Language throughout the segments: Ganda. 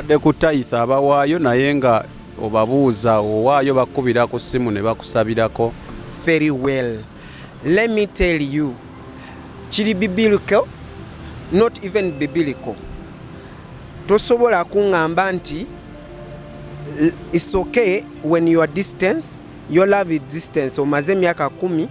tubadde ku tithe abawaayo naye nga obabuuza owaayo bakubira ku ssimu ne bakusabirako. Very well. Let me tell you, kiri biblical, not even biblical. Tosobola kungamba nti it's okay when you are distance, your love is distance. Omaze myaka 10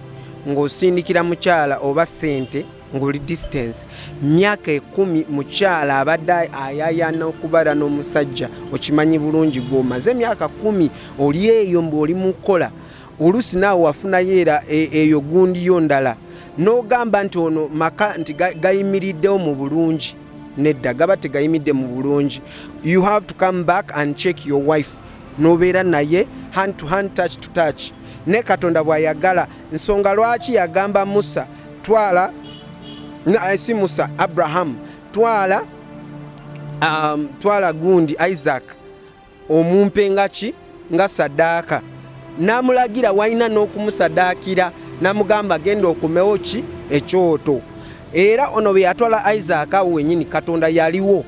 ng'osindikira mukyala oba sente ng'oli distance. Myaka 10 mukyala abadde ayayana okubala n'omusajja okimanyi bulungi gw'omaze myaka 10 oli eyo mb'oli mukola. Oluusi naawe wafunayo era eyo gundiyo ndala n'ogamba nti ono maka nti gayimiriddewo mu bulungi. Nedda gaba tegayimidde mu bulungi. You have to come back and check your wife. Nobeera naye hand to hand, touch to touch. Ne Katonda bw'ayagala nsonga lwaki yagamba Musa twala si Musa, Abraham twala gundi Isaac omumpe nga saddaaka. N'amulagira walina n'okumusaddaakira n'amugamba genda okumewo ki ekyoto. Era ono bwe yatwala Isaac awo wennyini Katonda yaliwo.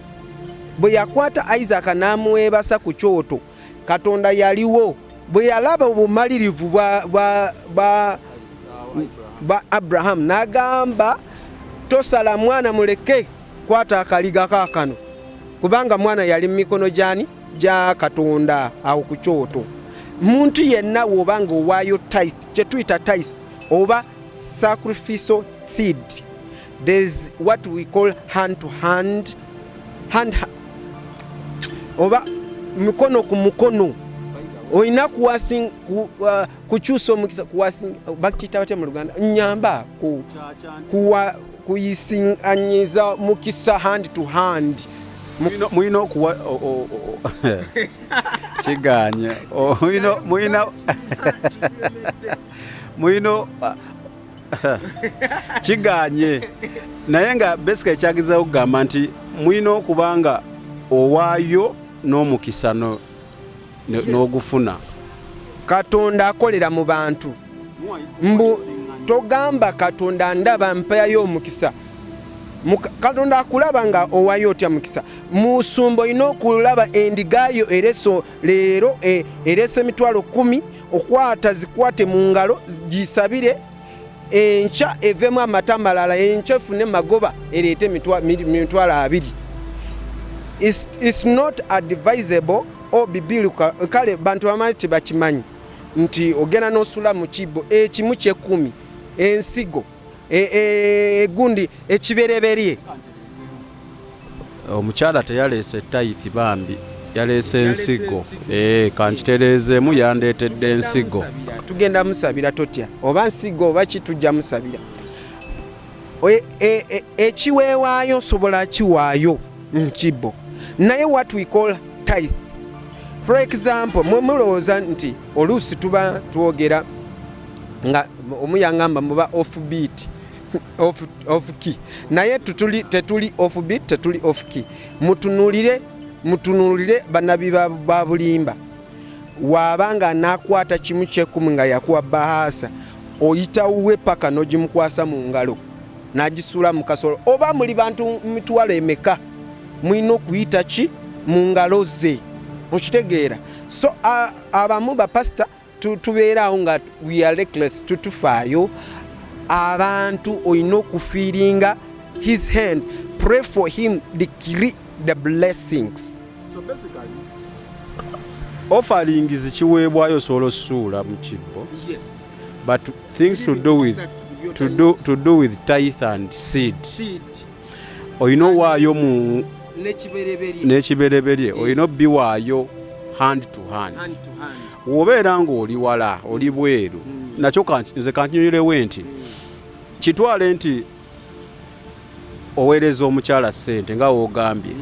Bwe yakwata Isaac n'amuweebasa ku kyoto Katonda yaliwo. Bwe yalaba obumalirivu bwa Abraham n'agamba tosala mwana muleke kwata akaliga kaakano kubanga mwana yali mu mikono gya Katonda awo ku kyoto. Muntu yenna wobanga owaayo tithe kye tuyita tithe oba sacrificial seed, there's what we call hand to hand oba mukono ku mukono. Oyina kukyusa omukisa bakiyita batya mu Luganda nyamba kuyisinganyiza mukisa hand to hand. Muyina okuwa kiganye muyina kiganye naye nga basically ekyagezaho okugamba nti muyina okubanga owaayo n'omukisa n'ogufuna. Katonda akolera mu bantu. Togamba Katonda ndaba mpayo omukisa. Katonda akulaba nga owaayo otya mukisa. Musumba olina okulaba endigaayo ereso leero erese emitwalo 10 okwata zikwate mu ngalo gisabire encha evemu amata malala encha efune magoba ereete mitwalo 2. It's not advisable or biblical. Kale bantu bamati bakimanyi nti ogenda n'osula mu kibbo ekimu ky'ekumi ensigo egundi ekibereberye. Omukyala teyaleese tithe bambi yaleese ensigo. Kankitereezeemu yandeetedde ensigo. Tugenda musabira totya oba nsigo oba kitujja musabira. Ekiweewaayo osobola kiwaayo mu kibbo naye what we call tithe. For example, mulowooza nti oluusi tuba twogera nga omuyangamba muba off beat off key naye tetuli off beat tetuli off key. Mutunulire banabi ba bulimba wabanga nakwata kimu ky'ekumi nga yakuwa bahasa oyita uwe paka nogimukwasa mu ngalo nagisula mu kasolo oba muli bantu mitwalo emeka mwino kuyita ki mu ngalo ze okitegeera. So abamu ba pastor tubeerawo nga we are reckless tutufaayo abantu oyina okufiiringa his hand, pray for him, decree the blessings. So basically offering is kiweebwayo solo suula mu kibbo. Yes, but things to do with tithe and seed oyina owaayo mu n'ekibereberye oyina biwaayo hand to hand. Wobeera ng'oli wala oli bweru nakyo nze kankinyulirewo nti kitwale nti oweereza omukyala ssente nga woogambye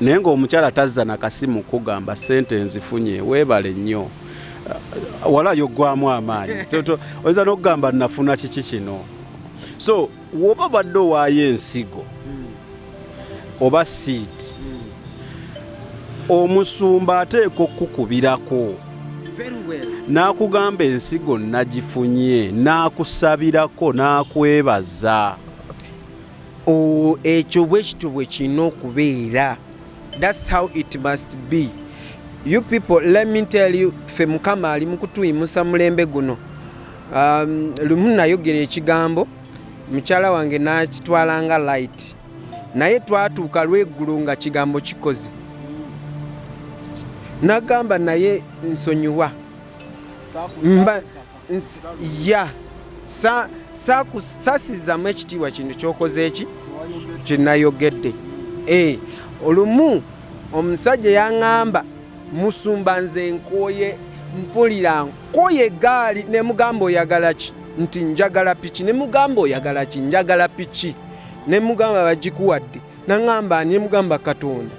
naye ng'omukyala tazza na kasimu kugamba ssente nzifunye weebale nnyo wala yoggwamu amaanyi oyinza n'okugamba nafuna kiki kino. So woba badde owaayo ensigo oba seed omusumba ateeka okukubirako n'akugamba ensigo nagifunye n'akusabirako n'akwebaza. Ekyo bwe kityo bwe kirina okubeera That's how it must be. You people, let me tell you, fe mukama ali mukutuyimusa mulembe guno. Lumu nayogera ekigambo mukyala wange nakitwala nga light, naye twatuuka lw'eggulu nga kigambo kikoze. Nagamba naye nsonyiwa saasizzamu ekitiibwa kino kyokoze eki kyenayogedde. Olumu omusajja yaŋŋamba musumba nze nkooye mpulira nkooye egaali ne mugamba oyagala ki nti njagala piki, ne mugamba oyagala ki njagala piki, ne mugamba bagikuwadde, naŋŋamba ne mugamba Katonda.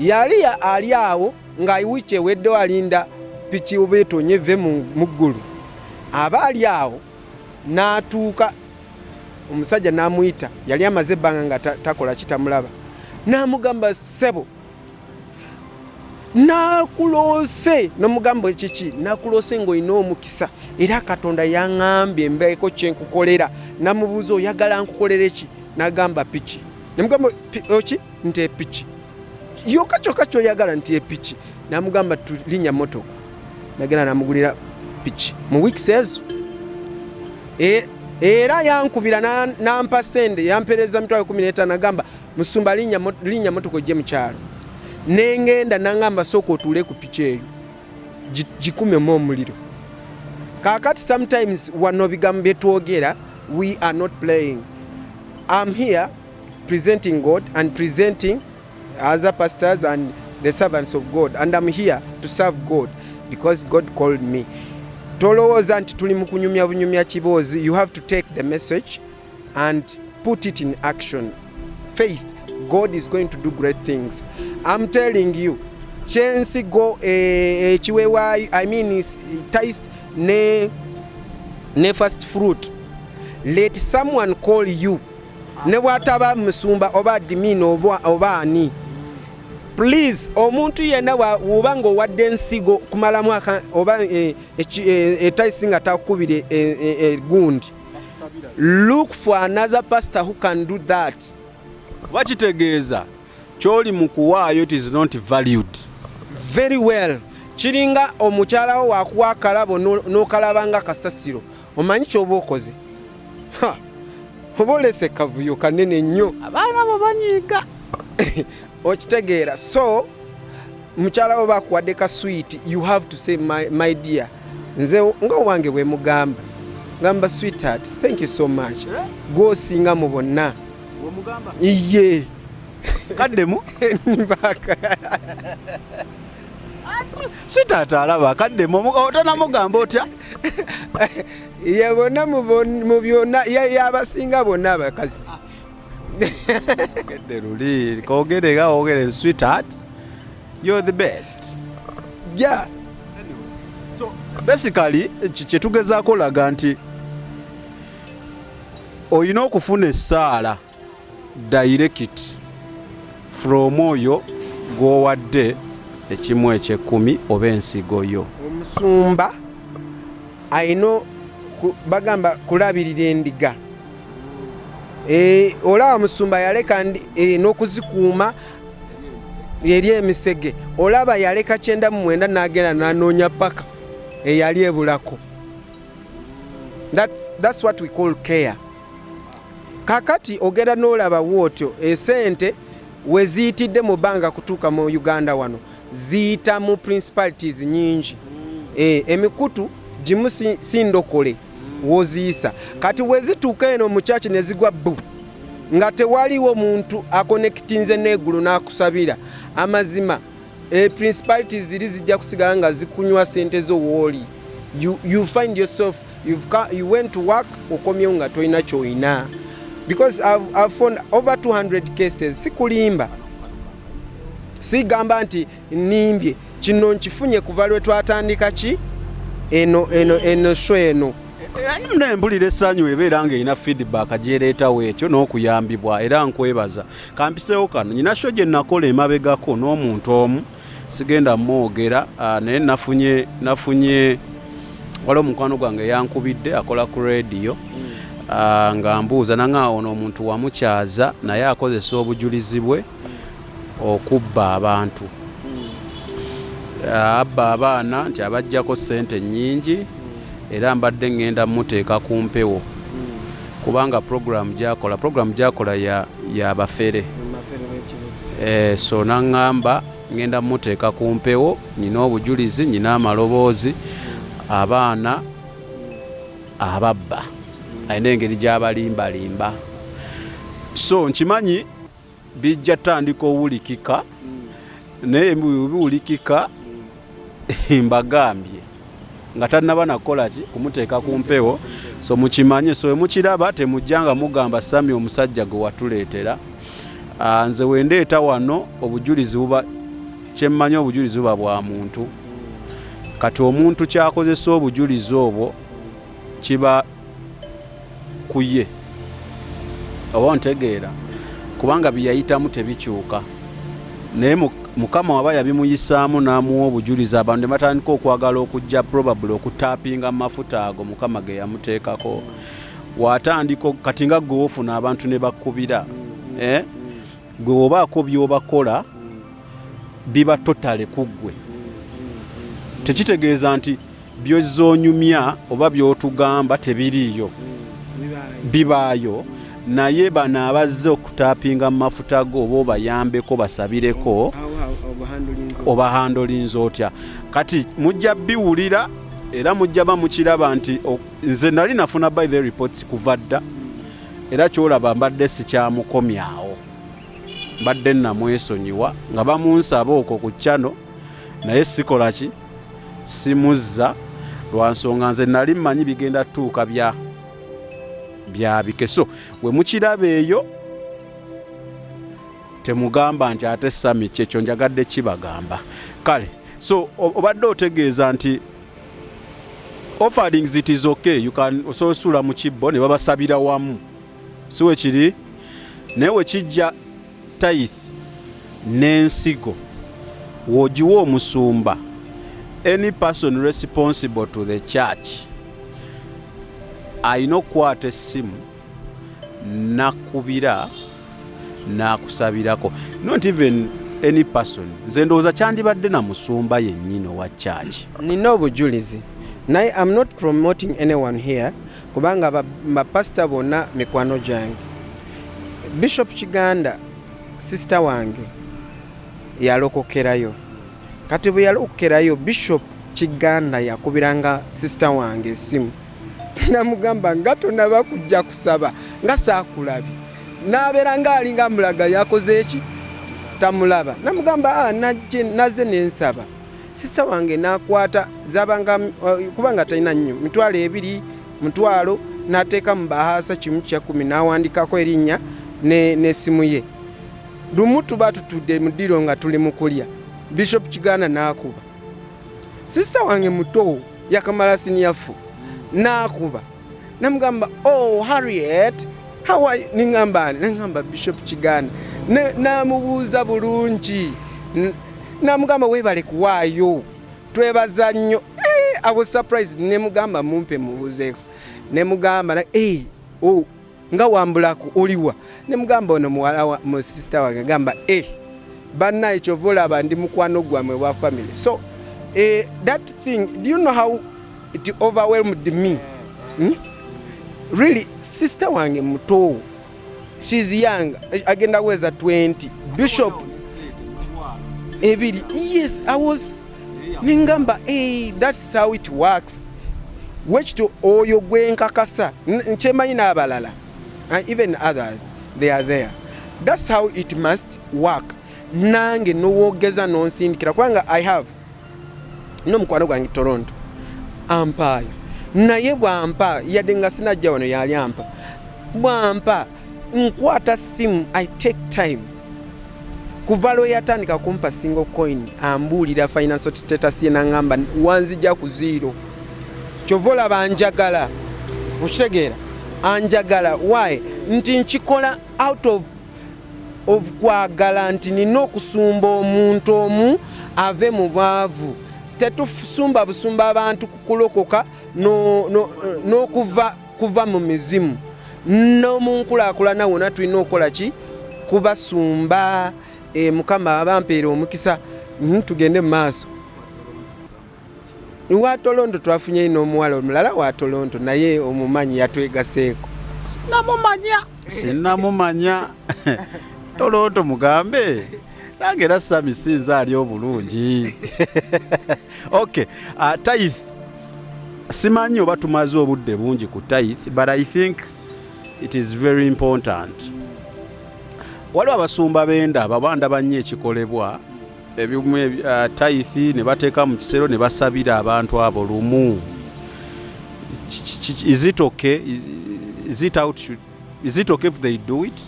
Yali ali awo nga wiiki eweddewo alinda piki obeetonye ve mu ggulu. Aba ali awo n'atuuka, omusajja n'amuyita, yali amaze ebbanga nga takola kitamulaba, n'amugamba ssebo nakuloose, n'omugamba kiki, nakuloose ng'olina omukisa era Katonda yaŋŋambye mbeeko kye nkukolera. Namubuuza oyagala nkukolere ki, n'agamba piki. Namugamba oki, nti epiki yokka kyokka kyoyagala, nti epiki. Namugamba tulinnya motoka, nagenda namugulira piki mu weeks ezo. Era yankubira nampa sente, yampereza mitwalo 15, nagamba musumba linnya motoka ojje mu kyalo. Nengenda nangamba sooka otuule ku piki eyo gikumemu omuliro. Kaakati sometimes wano bigambo byetwogera, we are not playing. I'm here presenting God and presenting other pastors and the servants of God, and I'm here to serve God because God called me. Tolowooza nti tuli mu kunyumya bunyumya kiboozi. You have to take the message and put it in action. Faith, God is going to do great things. I'm telling you, kyensigo ekiweebwayo, I mean is tithe ne first fruit. Let someone call you. Ne bw'ataba musumba oba admin oba ani. Please, omuntu yenna bw'oba ng'owadde ensigo kumala mwaka oba etayisi nga takubire gundi, look for another pastor who can do that. Bakitegeeza kyoli mu kuwaayo, it is not valued. Very well. Kiringa omukyalawo wakuwa akalabo n'okalaba nga kasasiro. Omanyi ky'oba okoze? Oba olese kavuyo kanene nnyo, abaana bo banyiiga. Okitegeera. So mukyalawo bakuwadde ka sweet, you have to say my dear, nze nga owange bwe mugamba, ngamba sweetheart, thank you so much. Gw'osinga mu bonna. Iye kaddemu sweetheart alaba kaddemu otanamugamba otya? Ye bonna mu byonna yabasinga bonna abakazi. Kedde luli kogerega ogere sweetheart, you're the best. Yeah. So basically kyetugezaako laga nti olina okufuna essaala direct from oyo gw'owadde ekimu eky'ekkumi oba ensigo yo. Omusumba alina bagamba kulabirira endiga. Olaba omusumba yaleka n'okuzikuuma eri emisege. Olaba yaleka 99 n'agenda n'anoonya paka eyali ebulako. That's what we call care. Kakati ogenda n'olaba wootyo esente we ziyitidde mu bbanga kutuuka mu Uganda wano ziyita mu principalities nyingi. Emikutu gimu sindokole woziyisa. Kati we zituuka eno mu church ne zigwa bbu nga tewaliwo muntu akonektinze n'eggulu n'akusabira, amazima principalities ziri zijja kusigala nga zikunywa sente zo wooli. You find yourself you went to work okomyewo nga tolina ky'olina. Because I've found over 200 cases. Sikulimba, sigamba nti nimbye, kino nkifunye kuva lwe twatandika ki eno show eno. Era mpulira essanyu ebeera ng'erina feedback gyereetawo ekyo n'okuyambibwa, era nkwebaza. Kampiseewo kano, nyina show gye nakola emabegako n'omuntu omu, sigenda mwogera, naye nafunye waliwo mukwano gwange yankubidde akola ku radio. Nga mbuuza nanga ono omuntu wamukyaza naye akozesa obujulizi bwe okubba abantu. Abba abaana nti abajjako ssente nnyingi era mbadde ngenda muteeka ku mpewo kubanga program gyakola ya bafere. So naŋŋamba ngenda muteeka ku mpewo, nina obujulizi, nina amaloboozi, abaana ababba alina engeri gy'abalimbalimba. So nkimanyi bijja tandika owulikika naye biwulikika mbagambye nga tannaba nakola ki kumuteeka ku mpewo. So mukimanye, so mukiraba temujjanga mugamba Sami omusajja gwe watuleetera. Nze wendeeta wano obujulizi buba kyemmanyi, obujulizi buba bwa muntu. Kati omuntu kyakozesa obujulizi obwo kiba kuye oba ntegeera, kubanga byeyayitamu tebikyuka. Naye Mukama waba yabimuyisaamu n'amuwa obujulizi, abantu ne batandika okwagala okujja probably okutaapinga mu mafuta ago Mukama ge yamuteekako. Watandika kati nga gwe ofuna abantu ne bakubira, gwe obaako by'obakola biba totale ku ggwe. Tekitegeeza nti by'ozoonyumya oba by'otugamba tebiriiyo, bibaayo. Naye bano abazze okutaapinga mu mafuta go oba obayambeko basabireko obahandolinza otya. Kati mujja biwulira era mujja bamukiraba nti nze nali nafuna by the reports kuva dda, era kyolaba mbadde sikyamukomyawo, mbadde namwesonyiwa nga bamunsaba okwo ku kyano, naye sikola ki, simuzza lwa nsonga nze nali mmanyi bigenda tuuka byabike. So we mukiraba eyo temugamba nti ate Sami kyekyo njagadde kibagamba. Kale so obadde otegeeza nti offerings it is okay, you can ososula mu kibbo ne babasabira wamu, si we kiri. Naye we kijja tithe n'ensigo w'ogiwa omusumba, any person responsible to the church ayina okukwata essimu nakubira nakusabirako. Not even any person. Nze ndowooza kyandibadde na musumba yennyini owa church. Nina obujulizi naye I'm not promoting anyone here kubanga bapasita bonna mikwano gyange. Bishop Kiganda sister wange yalokokerayo. Kati bwe yalokokerayo Bishop Kiganda yakubiranga sister wange essimu namugamba nga tonaba kujja kusaba nga saakulabi, nabeera nga alinga mulaga yakoze eki tamulaba. Namugamba naze nensaba. Sister wange nakwata zabanga kubanga talina nnyo mitwalo 2 mutwalo, nateeka mu bahasa kimu kya 10 nawandikako erinnya n'essimu ye. Lumu tuba tutudde mu ddiro nga tuli mu kulya, Bishop Kiganda nakuba. Sister wange muto yakamala siniyafu nakuba. Namugamba, oh Harriet, how are you? Ningamba Bishop Kiganda namubuuza bulungi, namugamba webale kuwaayo twebaza nnyo. I was surprised. Nemugamba mumpe mubuuzeeko. Nemugamba nga wambulako oliwa. Nemugamba ono muwala wa mu sister wange gamba banna ekyovola abandi mukwano gwamwe wa family. So that thing, do you know how it overwhelmed me? Really, sister wange muto, she's young, agenda weza 20. Bishop ebiri. Yes, I was ningamba that's how it works. Which to oyo gwenkakasa nchemanyi n'abalala and even others, they are there. That's how it must work. Nange nowogeza nonsindikira kwanga I have no mukwano gwange Toronto ampayo naye bwampa yadde nga sinajja wano yali ampa bwampa nkwata simu, I take time kuva lwe yatandika kumpa single coin ambuulira financial status ye nangamba wanzija ku 0 kyovola banjagala okitegeera anjagala. Why? Nti nkikola out of kwagala nti nina okusumba omuntu omu ave mu baavu. Tetufusumba busumba abantu kukulokoka kuva mu mizimu no munkulaakulana wona tulina okola ki kubasumba. mukama abampeera omukisa tugende mu maaso. Wa Toronto twafunye n'omuwala omulala wa Toronto naye omumanyi yatwegaseeko. Sinnamumanya. Toronto mugambe nange era Sami sinza ali obulungi. Okay, tithe simanyi oba tumaze obudde bungi ku tithe, but I think it is very important. Waliwo abasumba b'endaba bandaba nnyo ekikolebwa ebimu tithe ne bateeka mu kisero ne basabira abantu abo lumu. Is it okay? Is it okay if they do it?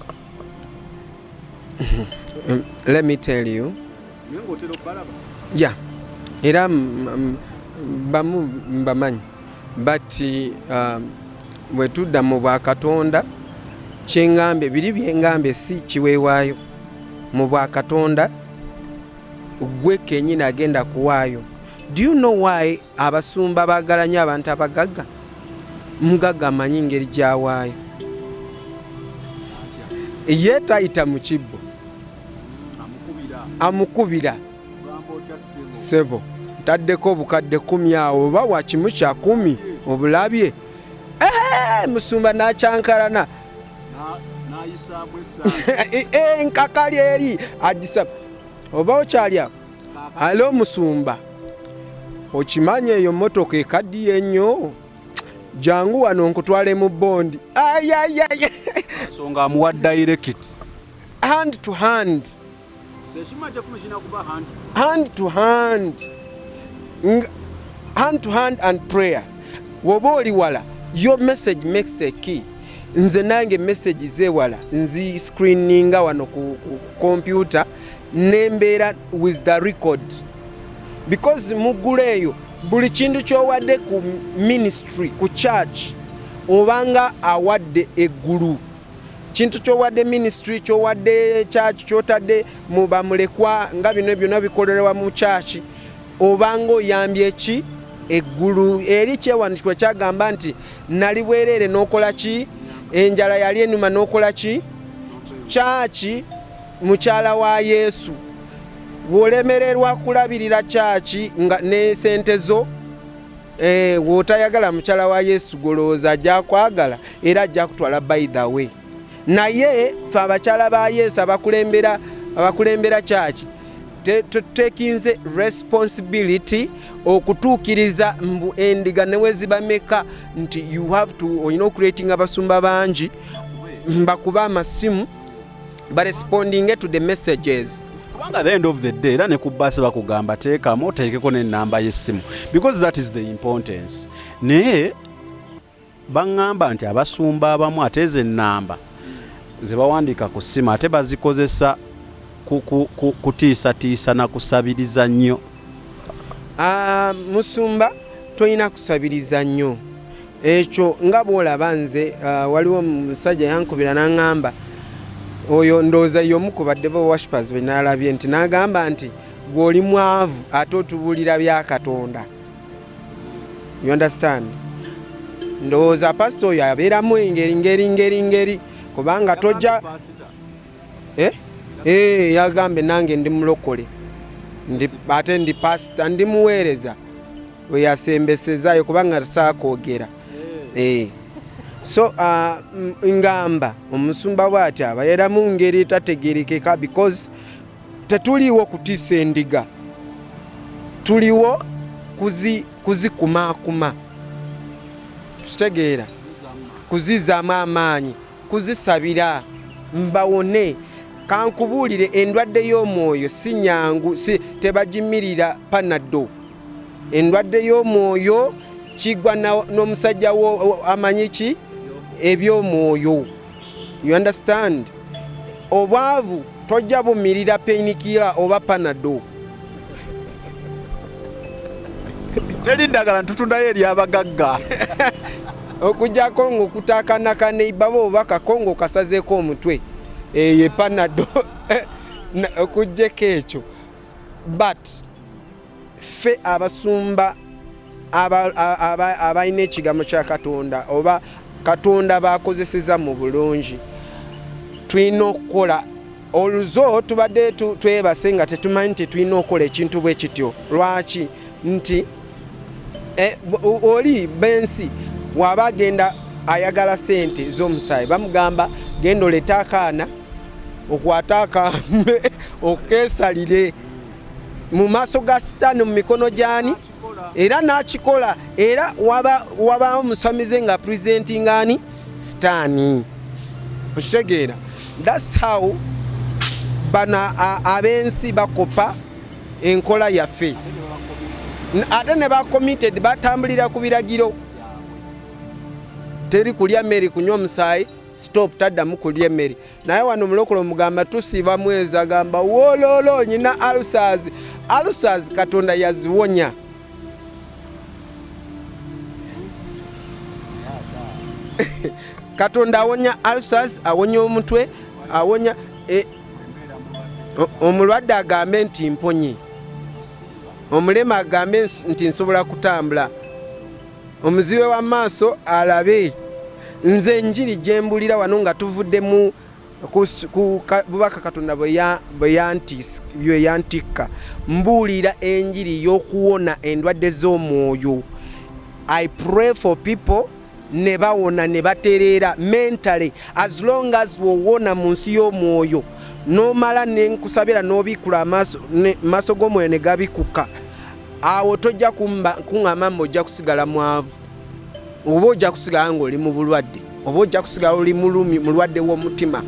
Let me tell you. Yeah. Era bamanyi. But bwe tudda mu bwa Katonda kyengambe biri byengambe si kiweewaayo mu bwa Katonda gwe kennyini agenda kuwaayo. Do you know why abasumba baagala nnyo abantu abagagga? Mugagga amanyi ngeri gyawaayo. Ye tayita mu kibbo amukubira sebo taddeko obukadde 10 awo oba wa kimu kya 10 obulabye musumba n'akyankalana nkakali eri agisa oba okyalya alo musumba okimanye eyo motoka ekaddiye ennyo jangu wano nkutwale mu bondi songa amuwa direct hand to hand. Hand to hand. Hand to hand and prayer. Woba oli wala, your message makes a key. Nze nange message ze wala, nzi screeninga wano ku computer, nembeera with the record. Because mugulu eyo, buli kintu ky'owadde ku ministry, ku church, obanga awadde egulu. Kintu ky'owadde ministry, ky'owadde church, ky'otadde mu bamulekwa nga bino byonna bikolerwa mu church, obanga oyambye ki egulu. Eri kyewandiikibwa kyagamba nti nali bwereere n'okola ki, enjala yali ennuma n'okola ki. Church mukyala wa Yesu. Bw'olemererwa kulabirira church nga ne sente zo wotayagala mukyala wa Yesu golooza ajja kwagala era ajja kutwala by the way. Naye fe abakyala ba Yesu abakulembera church tekinze responsibility okutuukiriza mbu endiga ne wezibameka nti you have to creating abasumba bangi mbakuba amasimu ba responding to the messages. Kubanga at the end of the day era ne ku basi bakugamba teekamu oteekeko n'ennamba y'essimu because that is the importance. Naye baŋŋamba nti abasumba abamu ate ezo ennamba ze bawandiika ku ssimu ate bazikozesa kutiisatiisa na kusabiriza nnyo. Musumba tolina kusabiriza nnyo ekyo nga bw'olaba nze waliwo omusajja yankubira n'aŋŋamba oyo ndooza y'omu ku baddevo worshippers be naalabye nti n'agamba nti gw'oli mwavu ate otubuulira bya Katonda. You understand? Ndowooza pastor oyo abeeramu engeri kubanga tojja yagambe nange ndi mulokole ate ndi pastor ndi muweereza we yasembesezaayo kubanga saakoogera. So ngamba omusumba bw'ati abayeeramu ngeri etategerekeka because tetuliwo kutiisa endiga, tuliwo kuzikumaakuma, kitegeera, kuzizaamu amaanyi, kuzisabira mbawone. Kankubuulire endwadde y'omwoyo si nyangu, tebagimirira panado. Endwadde y'omwoyo kigwa n'omusajja wo amanyi ki eby'omwoyo. You understand? Obwavu tojja bumirira painkiller oba panado. Teri ddagala ntutundayo eri abagagga. Okujjako ng'okutakanaka neibabo oba kakongo kasazeeko omutwe ye panado okujjeko ekyo. But fe abasumba abalina ekigambo kya Katonda oba Katonda bakozeseza mu bulungi tulina okukola oluzo tubadde twebase nga tetumanyi tetulina okukola ekintu bwe kityo. Lwaki? Nti oli bensi waba agenda ayagala sente z'omusaayi bamugamba genda oleta akaana okwata akambe okeesalire mu maaso ga sitaani mu mikono gyani era n'akikola era waba omusamize nga presentinga ani sitaani. Okitegeera? That's how bana abensi bakopa enkola yaffe ate ne ba committed batambulira ku biragiro. Teri kulya mmere kunywa omusaayi stop taddamu kulya emmere. Naye wano mulokolo mugamba tusiba mwezi agamba wololo nyina alusazi Katonda yaziwonya. Katonda awonya alusazi, awonya omutwe, awonya omulwadde agambe nti mponye, omulema agambe nti nsobola kutambula, omuzibe wa maaso alabe. Nze enjiri gyembulira wano nga tuvudde mu bubaka Katonda bwe yantikka mbuulira enjiri y'okuwona endwadde z'omwoyo. I pray for people ne bawona ne batereera mentally as long as wowona mu nsi y'omwoyo n'omala nenkusabira n'obiikula amaaso g'omwoyo ne gabikuka, awo tojja kuŋŋamba mbu ojja kusigala mwavu, oba ojja kusigala ng'oli mu bulwadde, oba ojja kusigala oli mulwadde w'omutima.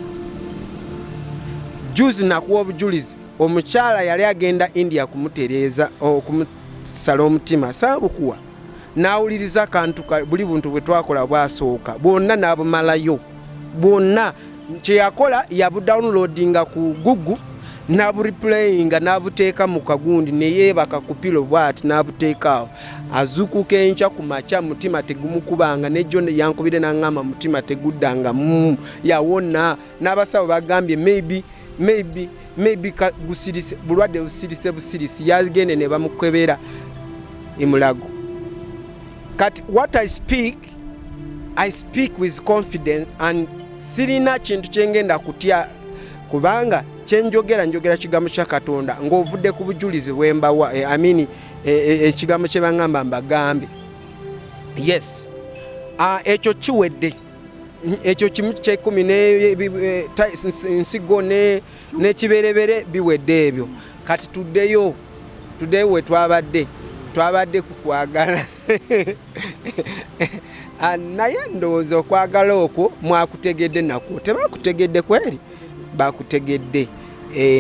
Juzi nakuwa obujulizi, omukyala yali agenda India kumutereeza okumusala omutima, saabukuwa n'awuliriza akantu buli buntu bwe twakola bwasooka bwonna n'abumalayo bwonna. Kye yakola yabudownloadinga ku Google n'abureplayinga n'abuteeka mu kagundi ne yeebaka ku pilo bw'ati n'abuteeka awo. Azuukuka enkya ku makya mutima tegumukubanga, nejjo yankubire n'aŋŋamba mutima teguddanga yawona. N'abasawo bagambye maybe gusirise bulwadde busirisi yagende ne bamukebera emulago. Kati what I speak with confidence and sirina kintu kyengenda kutya kubanga njogera kigambo kya Katonda ng'ovudde ku bujulizi bwembawa ekigambo kye baŋŋamba mbagambe. Yes, ekyo kiwedde, ekyo kimu kyekumi ensigo n'ekiberebere biwedde ebyo. Kati tuddeyo we twabadde ku kwagala. Naye ndowooza okwagala okwo mwakutegedde nakwo, tebakutegedde kweri? Bakutegedde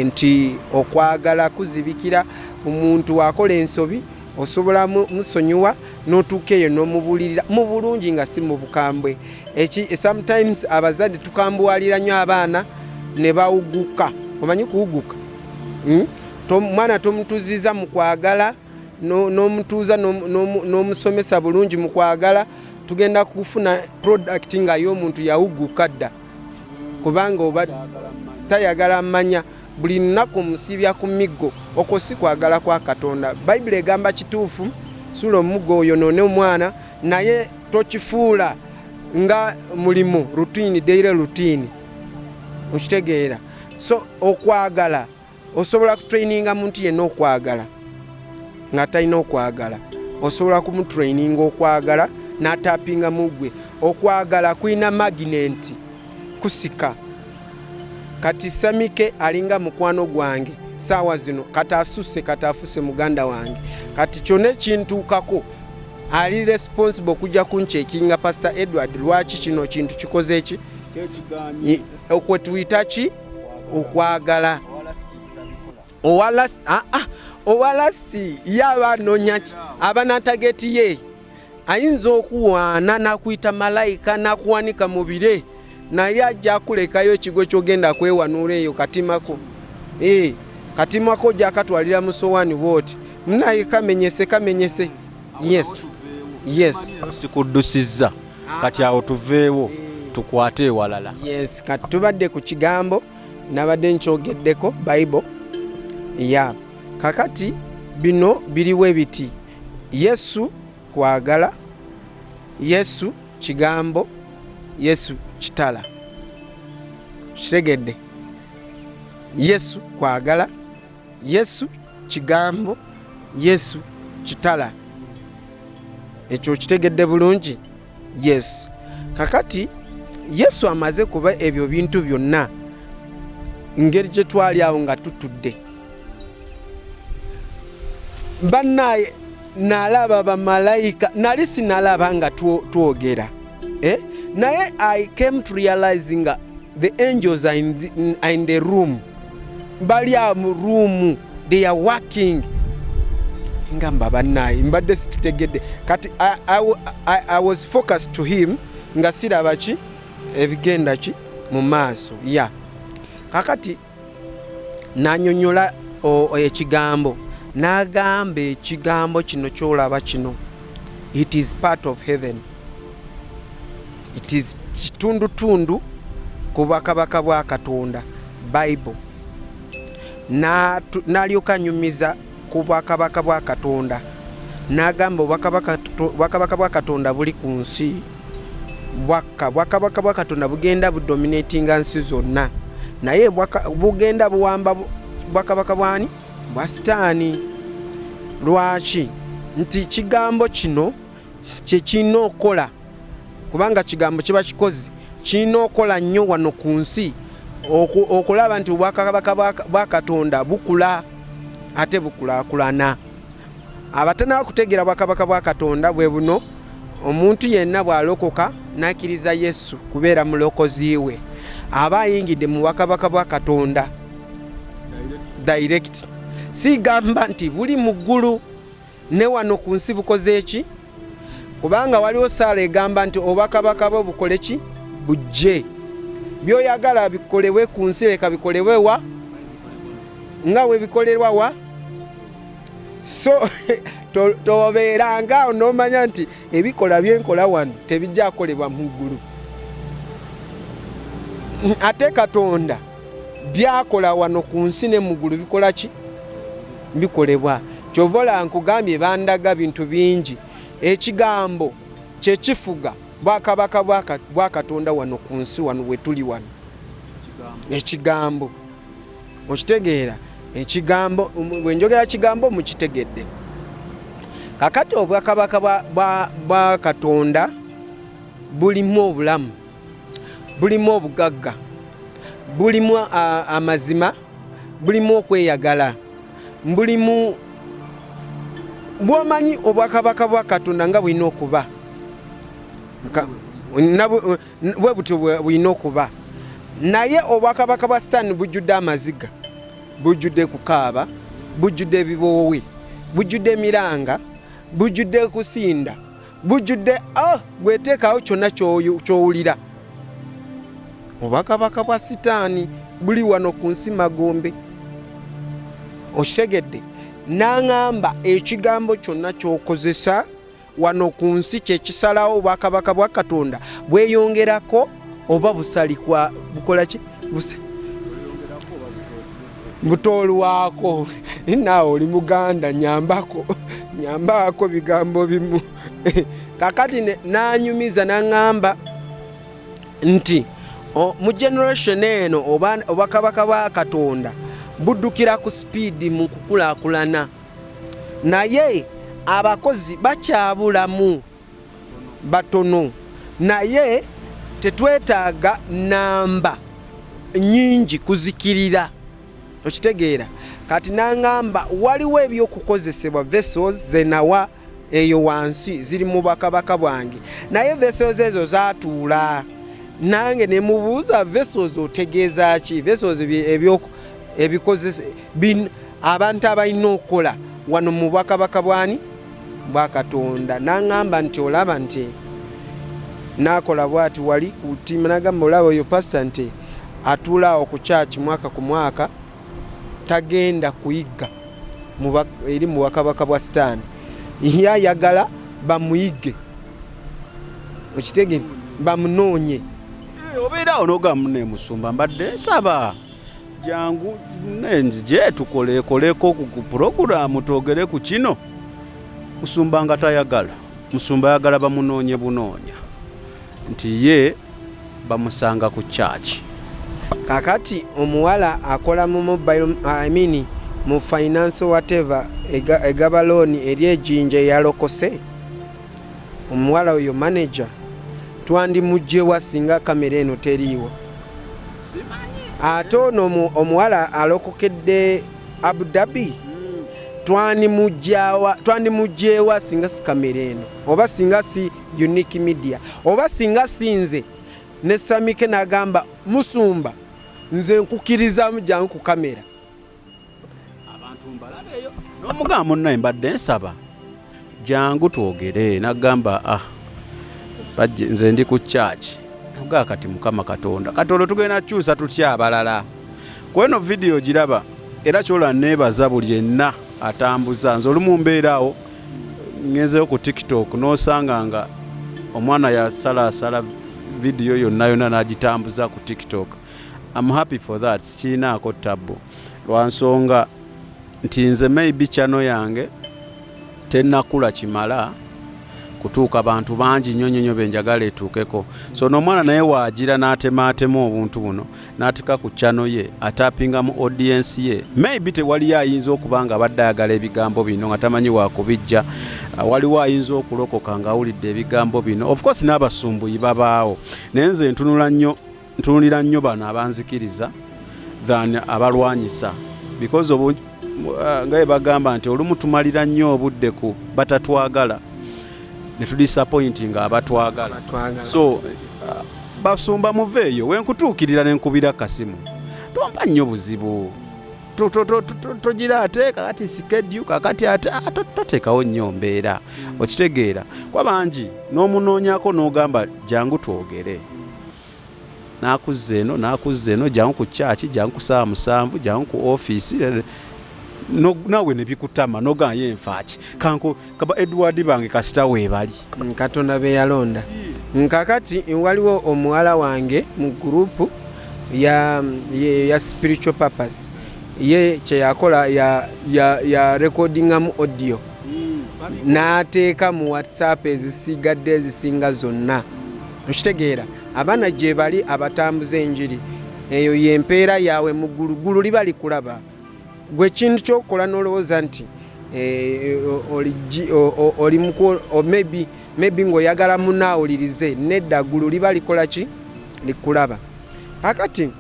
nti okwagala kuzibikira. Omuntu wakola ensobi osobola musonyiwa n'otuuka eyo n'omubulirira mu bulungi nga si mu bukambwe. Sometimes abazadde tukambuwalira nnyo abaana ne bawuguka. Omanyi kuwuguka? Mwana tomutuziza mu kwagala n'omutuuza n'omusomesa bulungi mu kwagala, tugenda kufuna product nga y'omuntu yawuguka dda kubanga oba tayagala mmanya. Buli nnaku musibya ku miggo, okwo si kwagala kwa Katonda. Bayibuli egamba kituufu, sula omuggo oyonoone omwana naye tokifuula nga mulimu routine, daily routine. Okitegeera? So okwagala osobola kutraininga muntu yenna okwagala nga talina okwagala. Osobola kumutraininga okwagala n'atapinga mugwe. Okwagala kulina magnet kusika. Kati Samike alinga mukwano gwange saawa zino, kati afuse muganda wange. Kati kyonna ekintuukako ali responsible okujja kunchekinga Pastor Edward, lwaki kino kintu kikoze ki? Okwe tuyita ki? Okwagala. Owalasti yaba nonya abanatageti ye ayinza okuwaana nakuyita malayika nakuwanika mu bire naye ajja kulekayo ekigo kyogenda kwewanuula eyo katimako. Katimako gyakatwalira mu sowani bwoti munaye kamenyese. Yes. Sikudusizza kati awo tuveewo tukwate ewalala. Yes, kati tubadde ku kigambo nabadde nkyogeddeko Bible. Kakati bino biriwe biti: Yesu kwagala, Yesu kigambo, Yesu kitala. Kitegedde? Yesu kwagala, Yesu kigambo, Yesu kitala. Ekyo kitegedde bulungi? Yes. Kakati Yesu amaze kuba ebyo bintu byonna, ngeri gye twali awo nga tutudde, bannaye nalaba bamalayika, nali sinalaba nga twogera, naye I came to realizing the angels are in the room, bali mu room, they are working. Ngamba bannaye mbadde sitegedde kati I was focused to him nga siraba ki ebigenda ki mu maaso ya kakati nanyonyola ekigambo n'agamba ekigambo kino kyolaba kino, it is part of heaven, it is kitundutundu ku bakabaka bwa Katonda, Bible. Nalyoka nyumiza ku bwakabaka bwa Katonda n'agamba bwakabaka bwa Katonda buli ku nsi, bwakabaka bwa Katonda bugenda budominatinga nsi zonna, naye bugenda buwamba bwakabaka bwani bwa Sitaani. Lwaki? Nti kigambo kino kye kirina okukola, kubanga kigambo kiba kikozi, kirina okukola nnyo wano ku nsi okulaba nti obwakabaka bwa Katonda bukula ate bukulaakulana. Abatana kutegeera bwakabaka bwa Katonda bwe buno, omuntu yenna bw'alokoka n'akkiriza Yesu kubeera mulokozi we, aba ayingidde mu bwakabaka bwa Katonda direct. Si gamba nti buli mugulu ne wano ku nsi bukoze eki, kubanga waliwo saala egamba nti obwakabaka bwo bukole ki? Bujje. Byoyagala bikolewe ku nsi leka bikolewe wa? Nga we bikolerwa wa? So tobeeranga onomanya nti ebikola byenkola wano tebijja kolebwa mu ggulu. Ate Katonda byakola wano ku nsi ne mu ggulu bikola ki? Bikolebwa. Kyovola nkugambye bandaga bintu bingi. Ekigambo kye kifuga bwakabaka bwa Katonda wano ku nsi wano we tuli wano. Ekigambo okitegeera? Ekigambo bwenjogera kigambo mukitegedde. Kakati obwakabaka bwa Katonda bulimu obulamu, bulimu obugagga, bulimu amazima, bulimu okweyagala, bulimu bwomanyi obwakabaka bwa Katonda nga bulina okuba bwe butyo bulina okuba. Naye obwakabaka bwa Sitaani bujjudde amaziga, bujjudde kukaaba, bujjudde ebiboowe, bujjudde emiranga, bujjudde kusinda, bujjudde gweteekawo kyonna kyowulira. Obwakabaka bwa Sitaani buli wano ku nsi magombe. Okitegedde? N'aŋŋamba ekigambo kyonna ky'okozesa wano ku nsi kye kisalawo obwakabaka bwa Katonda bweyongerako oba busalikwa bukola ki? Butoolwako. Naawe oli Muganda, nyambako bigambo bimu. Kakati n'anyumiza n'aŋŋamba nti mu generation eno obwakabaka bwa Katonda buddukira ku speedi mu kukulaakulana, naye abakozi bakyabulamu batono, naye tetwetaaga namba nyingi kuzikirira. Okitegeera? Kati n'aŋŋamba waliwo ebyokukozesebwa vessels zenawa eyo wansi ziri mu bwakabaka bwange, naye vessels ezo zaatuula. Nange ne mubuuza vessels otegeeza ki? Vessels ebikozese abantu abalina okukola wano mu bwakabaka bwani bwa Katonda. N'aŋŋamba nti olaba nti nakola bwati wali ku ttiimu, n'agamba olaba oyo pasita nti atuula awo ku church mwaka ku mwaka tagenda kuyigga eri mu bwakabaka bwa Sitaani, yayagala bamuyigge. Okitegeera? Bamunoonye. Obeera onogamba ne musumba mbadde nsaba jangu nenzije tukolekoleko ku program togere ku kino. Musumba nga tayagala, musumba yagala bamunoonye bunoonya nti ye bamusanga ku church kakati omuwala akola mu mobile mu finance whatever egaba loan eri ejinja eyalokose, omuwala oyo manager twandimugyewa singa kamera eno teriiwo. Ate ono omuwala alokokedde Abu Dhabi twandimugyewa singa si kamera eno, oba singa si Unique Media, oba singa sinze ne Samike n'agamba Musumba nze nkukirizamu jangu ku kamera. Abantu mbalabeyo n'omugamba munnaye mbadde nsaba jangu twogere, n'agamba bajje nze ndi ku church. Nga kati Mukama Katonda tugenda kyusa tutya abalala. Kweno video giraba era kyola nebaza buli yenna atambuza. Nze olumu mbeerawo ngezeyo ku TikTok n'osanga nga omwana yasala video yonna n'agitambuza ku TikTok. I'm happy for that. Sikiinaako tabbo lwansonga nti nze maybe channel yange tennakula kimala kutuuka bantu bangi nnyo benjagala etuukeko. So n'omwana naye waagira n'atemaatema obuntu buno n'ateeka ku channel ye atapinga mu audience ye, maybe tewaliyo ayinza okuba nga abadde ayagala ebigambo bino nga tamanyi wakubijja. Waliwo ayinza okulokoka nga awulidde ebigambo bino. Of course n'abasumbuyi babaawo, naye nze ntunulira nnyo bano abanzikiriza than abalwanyisa, because nga bagamba nti olumu tumalira nnyo obudde ku batatwagala ne tudisappointing abatwagala. So basumba muveeyo wenkutuukirira nenkubira kasimu tompa nnyo buzibu togira ate kakati schedule kakati ate toteekawo nnyo mbeera okitegeera kwa bangi n'omunoonyako n'ogamba jangu twogere nakuzze eno jangu ku church jangu ku saa 7 jangu ku office nawe nebikutama noga yenfaaki kanko kaba Edward bange kasita weebali Katonda be yalonda. Nkakati waliwo omuwala wange mu group ya spiritual purpose ye kye yakola ya recordinga mu audio n'ateeka mu WhatsApp ezisigadde ezisinga zonna. Okitegeera abaana gye bali abatambuza enjiri eyo yempeera yawe mu gulu liba likulaba. Gwe kintu kyokola n'olowooza nti oli maybe ng'oyagala munaawulirize nedda gulu liba likola ki likulaba. Kakati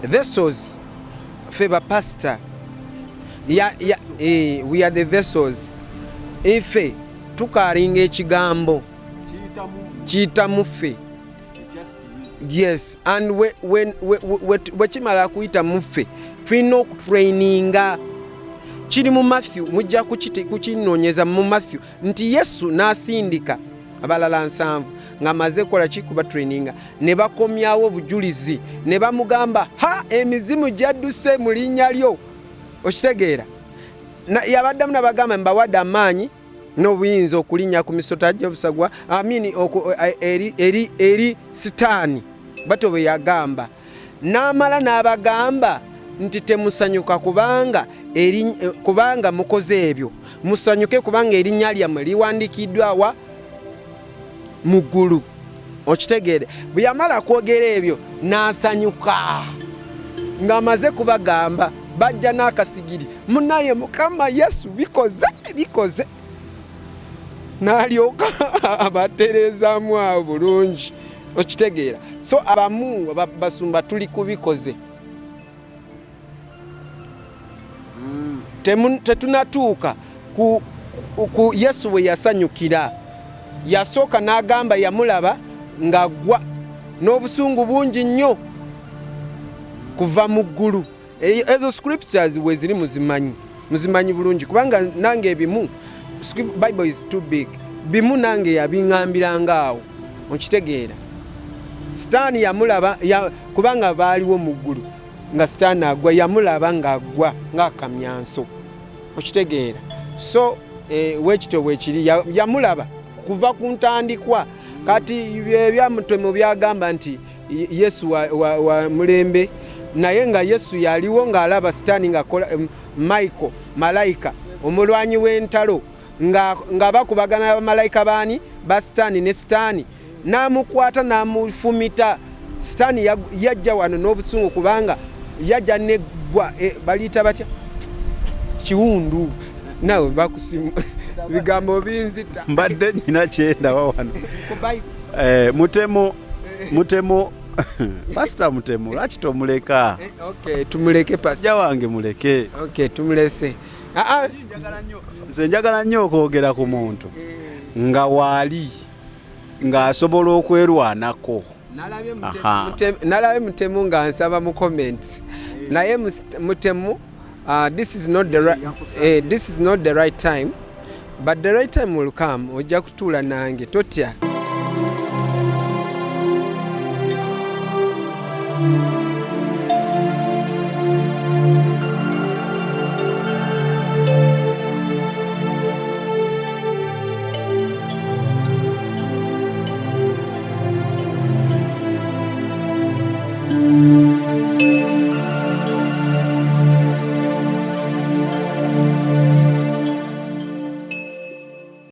vessels ffe bapasita we are the vessels. Ife tukaalinga ekigambo kiyitamu ffe. Yes, and when kimala kuyita muffe tulina okutraininga. Kiri mu Matthew mujja kukinoonyeza mu Matthew nti Yesu n'asindika abalala 7 nga maze kola kikuba traininga ne bakomyawo obujulizi ne bamugamba emizimu gyadduse mu linnya lyo. Okitegeera yabaddamu n'abagamba mbawadde amaanyi n'obuyinza okulinnya ku misota gy'obusagwa eri sitaani bato bwe yagamba. N'amala n'abagamba nti temusanyuka kubanga mukoze ebyo, musanyuke kubanga erinnya lyammwe liwandikiddwa wa mugulu. Okitegeere bwe yamala kwogera ebyo n'asanyuka ng'amaze kubagamba bajja n'akasigiri munaye Mukama Yesu bikoze n'alyoka abatereezaamu awo bulungi. Okitegeera so abamu basumba tuli kubikoze tetunatuuka ku Yesu bwe yasanyukira yasooka n'agamba yamulaba ng'aggwa n'obusungu bungi nnyo kuva mu ggulu. Ezo scriptures we ziri muzimanyi bulungi kubanga nange ebimu Bible is too big, bimu nange yabiŋambiranga awo. Okitegeera Sitaani yamulaba kubanga baaliwo mu ggulu nga Sitaani agwa yamulaba ng'aggwa ng'akamyanso. Okitegeera so wekityo bwekiri yamulaba kuva ku ntandikwa. Kati ebyamutemu byagamba nti Yesu wa mulembe naye nga Yesu yaliwo ng'alaba Sitaani ng'akola Michael malayika omulwanyi w'entalo nga bakubagana bamalayika baani ba Sitaani ne Sitaani n'amukwata n'amufumita sitaani yajja wano n'obusungu kubanga yajja neggwa baliyita batya kiwundu naawe vakusimu bigambo binzita mbadde nyina kyendawa wano mutemo pasita mutemo lwaki tomuleka tumuleke pasita wange muleke tumulese nze njagala nnyo okwogera ku muntu nga waali ng'asobola okwerwanako. Nalabye mutemu nga nsaba mu comments naye mutemu this is not the right time, but the right time will come. Ojja kutuula nange totya.